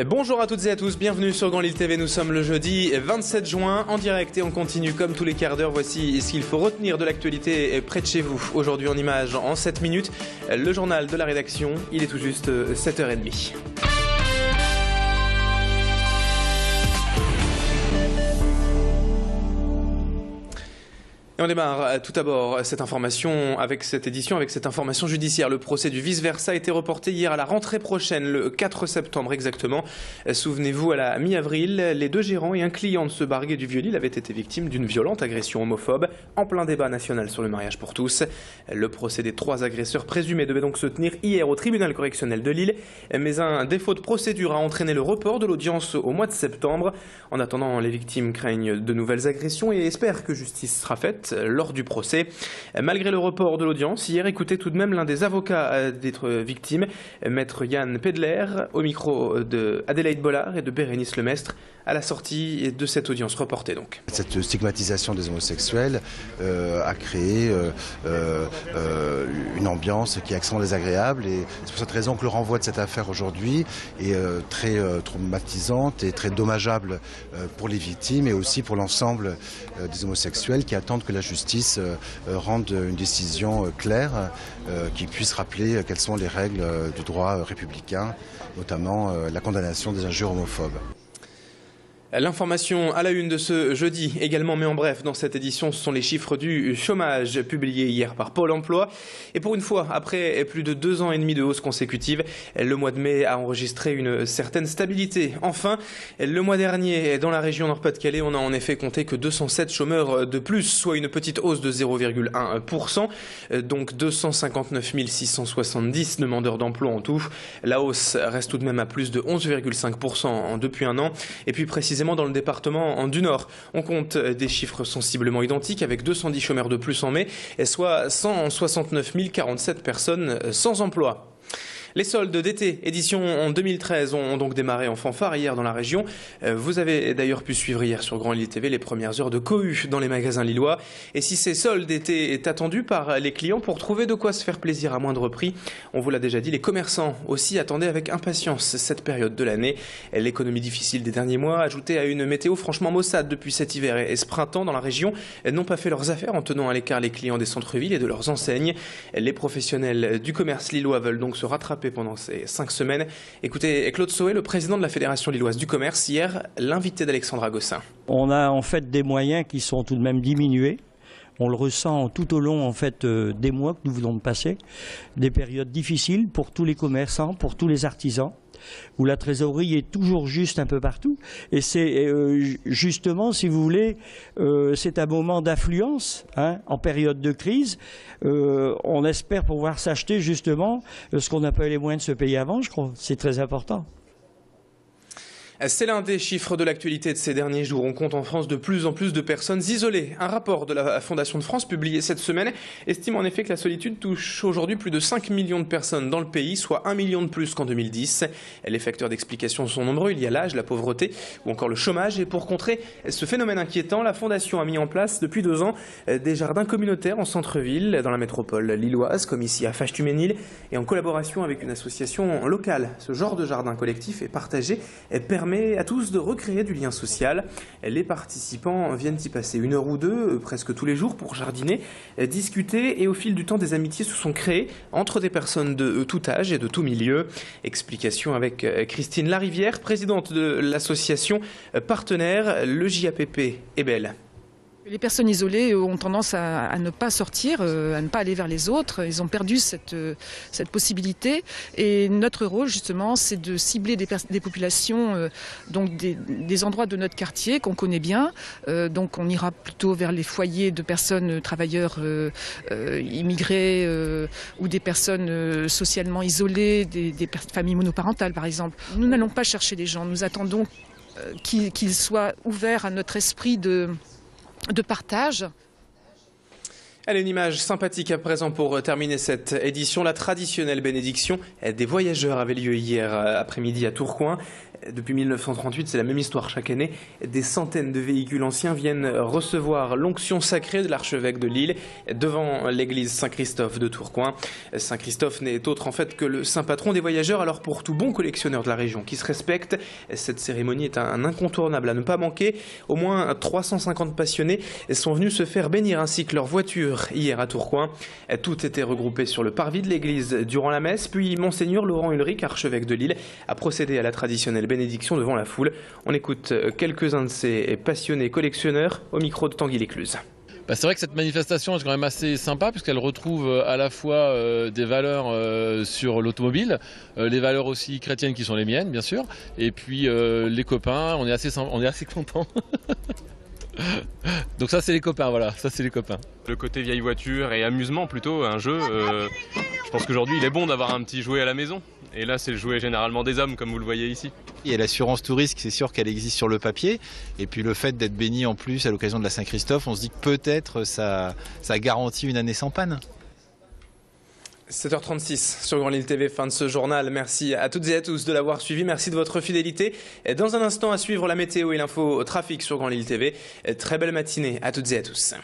Bonjour à toutes et à tous, bienvenue sur Grand Lille TV, nous sommes le jeudi 27 juin en direct et on continue comme tous les quarts d'heure. Voici ce qu'il faut retenir de l'actualité près de chez vous. Aujourd'hui en images en 7 minutes, le journal de la rédaction, il est tout juste 7h30. Et on démarre tout d'abord cette information avec cette édition, avec cette information judiciaire. Le procès du vice-versa a été reporté hier à la rentrée prochaine, le 4 septembre exactement. Souvenez-vous, à la mi-avril, les deux gérants et un client de ce bar gay du Vieux-Lille avaient été victimes d'une violente agression homophobe en plein débat national sur le mariage pour tous. Le procès des 3 agresseurs présumés devait donc se tenir hier au tribunal correctionnel de Lille. Mais un défaut de procédure a entraîné le report de l'audience au mois de septembre. En attendant, les victimes craignent de nouvelles agressions et espèrent que justice sera faite lors du procès. Malgré le report de l'audience, hier, écoutez tout de même l'un des avocats d'être victime, maître Yann Pedler, au micro de Adélaïde Bollard et de Bérénice Lemestre, à la sortie de cette audience reportée donc. Cette stigmatisation des homosexuels a créé une ambiance qui est extrêmement désagréable et c'est pour cette raison que le renvoi de cette affaire aujourd'hui est très traumatisante et très dommageable pour les victimes et aussi pour l'ensemble des homosexuels qui attendent que la justice rende une décision claire qui puisse rappeler quelles sont les règles du droit républicain, notamment la condamnation des injures homophobes. L'information à la une de ce jeudi également, mais en bref, dans cette édition, ce sont les chiffres du chômage publiés hier par Pôle emploi. Et pour une fois, après plus de 2 ans et demi de hausse consécutive, le mois de mai a enregistré une certaine stabilité. Enfin, le mois dernier, dans la région Nord-Pas-de-Calais, on a en effet compté que 207 chômeurs de plus, soit une petite hausse de 0,1%, donc 259 670 demandeurs d'emploi en tout. La hausse reste tout de même à plus de 11,5% depuis un an. Et puis précisément dans le département du Nord, on compte des chiffres sensiblement identiques avec 210 chômeurs de plus en mai, soit 169 047 personnes sans emploi. Les soldes d'été, édition en 2013, ont donc démarré en fanfare hier dans la région. Vous avez d'ailleurs pu suivre hier sur Grand Lille TV les premières heures de cohue dans les magasins lillois. Et si ces soldes d'été est attendu par les clients pour trouver de quoi se faire plaisir à moindre prix, on vous l'a déjà dit, les commerçants aussi attendaient avec impatience cette période de l'année. L'économie difficile des derniers mois, ajoutée à une météo franchement maussade depuis cet hiver et ce printemps dans la région, n'ont pas fait leurs affaires en tenant à l'écart les clients des centres-villes et de leurs enseignes. Les professionnels du commerce lillois veulent donc se rattraper pendant ces 5 semaines. Écoutez Claude Saué, le président de la Fédération lilloise du commerce, hier, l'invité d'Alexandra Gossin. On a en fait des moyens qui sont tout de même diminués. On le ressent tout au long en fait des mois que nous venons de passer, des périodes difficiles pour tous les commerçants, pour tous les artisans, où la trésorerie est toujours juste un peu partout. Et c'est justement, si vous voulez, c'est un moment d'affluence en période de crise. On espère pouvoir s'acheter justement ce qu'on n'a pas eu les moyens de se payer avant, je crois. C'est très important. C'est l'un des chiffres de l'actualité de ces derniers jours. On compte en France de plus en plus de personnes isolées. Un rapport de la Fondation de France publié cette semaine estime en effet que la solitude touche aujourd'hui plus de 5 millions de personnes dans le pays, soit 1 million de plus qu'en 2010. Les facteurs d'explication sont nombreux. Il y a l'âge, la pauvreté ou encore le chômage. Et pour contrer ce phénomène inquiétant, la Fondation a mis en place depuis 2 ans des jardins communautaires en centre-ville, dans la métropole lilloise, comme ici à Fâche-Tuménil, et en collaboration avec une association locale. Ce genre de jardin collectif est partagé et permet à tous de recréer du lien social. Les participants viennent y passer 1 heure ou 2, presque tous les jours, pour jardiner, discuter, et au fil du temps, des amitiés se sont créées entre des personnes de tout âge et de tout milieu. Explication avec Christine Larivière, présidente de l'association partenaire, le JAPP est belle. Les personnes isolées ont tendance à ne pas sortir, à ne pas aller vers les autres. Ils ont perdu cette possibilité. Et notre rôle, justement, c'est de cibler des populations, donc des endroits de notre quartier qu'on connaît bien. Donc on ira plutôt vers les foyers de personnes, travailleurs immigrés ou des personnes socialement isolées, des familles monoparentales, par exemple. Nous n'allons pas chercher les gens. Nous attendons qu'ils soient ouverts à notre esprit de partage. Allez, une image sympathique à présent pour terminer cette édition. La traditionnelle bénédiction des voyageurs avait lieu hier après-midi à Tourcoing. Depuis 1938, c'est la même histoire chaque année. Des centaines de véhicules anciens viennent recevoir l'onction sacrée de l'archevêque de Lille devant l'église Saint-Christophe de Tourcoing. Saint-Christophe n'est autre en fait que le saint patron des voyageurs. Alors pour tout bon collectionneur de la région qui se respecte, cette cérémonie est un incontournable à ne pas manquer. Au moins 350 passionnés sont venus se faire bénir ainsi que leur voiture hier à Tourcoing. Tout était regroupé sur le parvis de l'église durant la messe, puis Monseigneur Laurent Ulrich, archevêque de Lille, a procédé à la traditionnelle bénédiction devant la foule. On écoute quelques-uns de ces passionnés collectionneurs au micro de Tanguy Lécluse. C'est vrai que cette manifestation est quand même assez sympa puisqu'elle retrouve à la fois des valeurs sur l'automobile, les valeurs aussi chrétiennes qui sont les miennes bien sûr, et puis les copains, on est assez contents. Donc ça c'est les copains, voilà, ça c'est les copains. Le côté vieille voiture et amusement plutôt, un jeu, je pense qu'aujourd'hui il est bon d'avoir un petit jouet à la maison. Et là c'est le jouet généralement des hommes comme vous le voyez ici. Et l'assurance tout risque, c'est sûr qu'elle existe sur le papier. Et puis le fait d'être béni en plus à l'occasion de la Saint-Christophe, on se dit que peut-être ça garantit une année sans panne. 7h36 sur Grand Lille TV, fin de ce journal. Merci à toutes et à tous de l'avoir suivi. Merci de votre fidélité. Dans un instant, à suivre la météo et l'info trafic sur Grand Lille TV. Très belle matinée à toutes et à tous.